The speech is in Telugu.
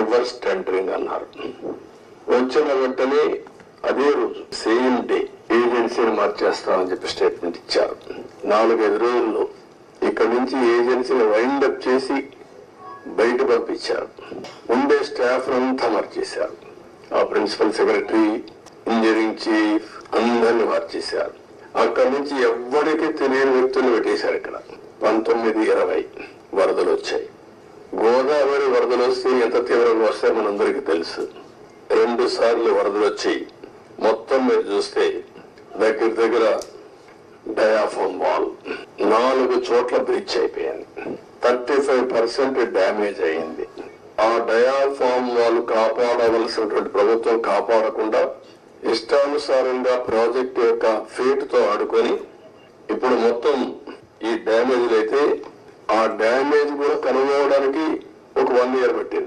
రివర్స్ టెండరింగ్ అన్నారు. వచ్చిన వెంటనే అదే రోజు సేమ్ డే ఏజెన్సీని మార్చేస్తామని చెప్పి స్టేట్మెంట్ ఇచ్చారు. 4-5 రోజుల్లో ఇక్కడ నుంచి ఏజెన్సీని వైండప్ చేసి బయట పంపించారు. ఉండే స్టాఫ్ అంతా మార్చేశారు. ఆ ప్రిన్సిపల్ సెక్రటరీ, ఇంజనీరింగ్ చీఫ్ అందరినీ మార్చేశారు. అక్కడి నుంచి ఎవ్వరికి తెలియని వ్యక్తులు పెట్టేశారు. ఇక్కడ 19-20 వరదలు వచ్చాయి. గోదావరి వరదలు వస్తే ఎంత తీవ్రంగా వస్తాయో మనందరికీ తెలుసు. 2 సార్లు వరదలు వచ్చాయి. మొత్తం మీరు చూస్తే దగ్గర డయాఫామ్ వాల్ 4 చోట్ల బ్రీచ్ అయిపోయింది. 35% డ్యామేజ్ అయింది. ఆ డయాఫామ్ వాల్ కాపాడవలసినటువంటి ప్రభుత్వం కాపాడకుండా ఇష్టానుసారంగా ప్రాజెక్టు యొక్క ఫేట్ తో ఆడుకొని ఇప్పుడు మొత్తం ఈ డ్యామేజ్లు అయితే ఆ డ్యామేజ్ కూడా కనుగొనడానికి ఒక 1 year పట్టింది.